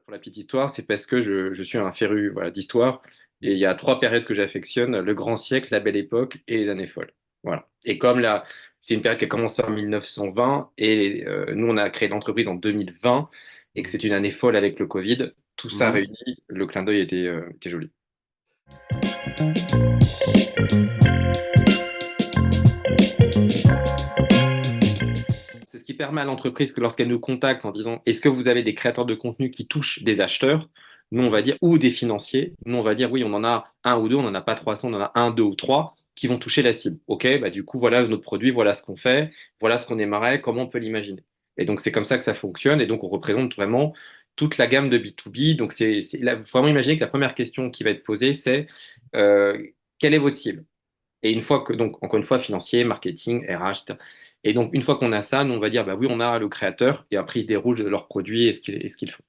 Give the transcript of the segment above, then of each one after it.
Pour la petite histoire, c'est parce que je suis un féru, voilà, d'histoire. Et il y a trois périodes que j'affectionne, le grand siècle, la belle époque et les années folles. Voilà. Et comme là, c'est une période qui a commencé en 1920 et nous, on a créé l'entreprise en 2020 et que c'est une année folle avec le Covid, tout ça Mhm. réuni, le clin d'œil était joli. C'est ce qui permet à l'entreprise que lorsqu'elle nous contacte en disant est-ce que vous avez des créateurs de contenu qui touchent des acheteurs, nous on va dire, ou des financiers, nous on va dire oui, on en a un ou deux, on n'en a pas 300, on en a un, deux ou trois qui vont toucher la cible. Ok, bah du coup voilà notre produit, voilà ce qu'on fait, voilà ce qu'on aimerait, comment on peut l'imaginer. Et donc c'est comme ça que ça fonctionne et donc on représente vraiment toute la gamme de B2B. Donc faut vraiment imaginer que la première question qui va être posée c'est euh, quelle est votre cible? Et une fois que, donc, encore une fois, financier, marketing, RH, etc. Et donc, une fois qu'on a ça, nous, on va dire, bah oui, on a le créateur, et après, ils déroulent leurs produits et ce qu'ils font.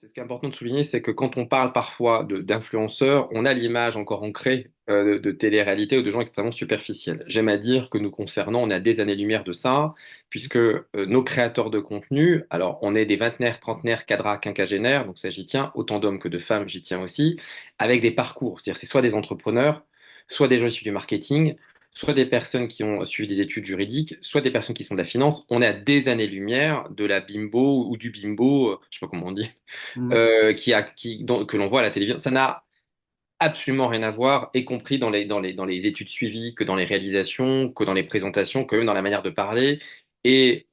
C'est ce qui est important de souligner, c'est que quand on parle parfois d'influenceurs, on a l'image encore ancrée de télé-réalité ou de gens extrêmement superficiels. J'aime à dire que nous concernant, on a des années-lumière de ça, puisque nos créateurs de contenu, alors on est des vingtenaires, trentenaires, quadras, quinquagénaires, donc ça j'y tiens, autant d'hommes que de femmes, j'y tiens aussi, avec des parcours, c'est-à-dire c'est soit des entrepreneurs, soit des gens issus du marketing, soit des personnes qui ont suivi des études juridiques, soit des personnes qui sont de la finance. On est à des années-lumière de la bimbo ou du bimbo, je sais pas comment on dit, Mhm. que l'on voit à la télévision. Ça n'a absolument rien à voir, y compris dans les études suivies, que dans les réalisations, que dans les présentations, que même dans la manière de parler. Et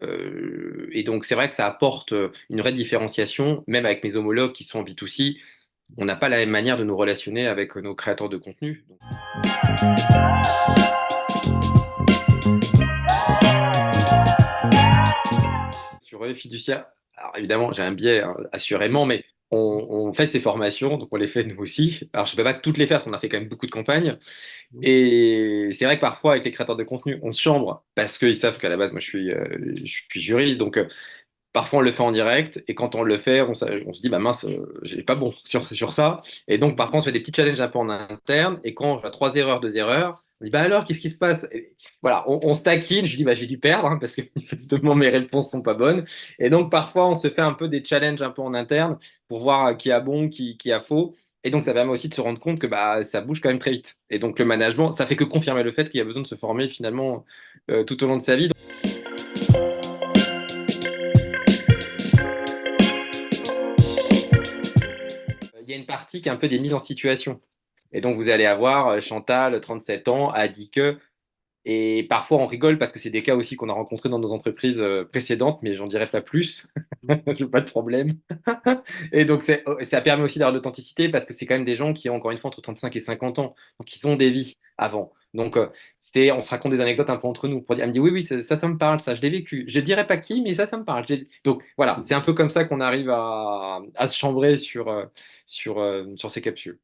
donc, c'est vrai que ça apporte une vraie différenciation, même avec mes homologues qui sont en B2C. On n'a pas la même manière de nous relationner avec nos créateurs de contenu. Donc, sur les fiduciaires, alors évidemment, j'ai un biais, hein, assurément, mais on fait ces formations, donc on les fait nous aussi. Alors, je ne peux pas toutes les faire parce qu'on a fait quand même beaucoup de campagnes. Et c'est vrai que parfois, avec les créateurs de contenu, on se chambre parce qu'ils savent qu'à la base, moi, je suis juriste. Donc, parfois, on le fait en direct. Et quand on le fait, on se dit, bah mince, j'ai pas bon sur ça. Et donc, parfois, on se fait des petits challenges un peu en interne. Et quand on a trois erreurs, deux erreurs, on dit, bah alors, qu'est-ce qui se passe? Et voilà, on se taquine. Je dis, bah j'ai dû perdre hein, parce que justement, mes réponses sont pas bonnes. Et donc, parfois, on se fait un peu des challenges un peu en interne pour voir qui a bon, qui a faux. Et donc, ça permet aussi de se rendre compte que bah, ça bouge quand même très vite. Et donc, le management, ça fait que confirmer le fait qu'il y a besoin de se former finalement tout au long de sa vie. Il y a une partie qui est un peu des mises en situation. Et donc, vous allez avoir Chantal, 37 ans, a dit que, et parfois on rigole parce que c'est des cas aussi qu'on a rencontrés dans nos entreprises précédentes, mais j'en dirai pas plus, je n'ai pas de problème. Et donc, ça permet aussi d'avoir de l'authenticité parce que c'est quand même des gens qui ont encore une fois entre 35 et 50 ans, donc ils ont des vies avant. Donc, on se raconte des anecdotes un peu entre nous. Elle me dit oui, oui, ça me parle, ça, je l'ai vécu. Je dirais pas qui, mais ça me parle. Donc, voilà, c'est un peu comme ça qu'on arrive à se chambrer sur ces capsules.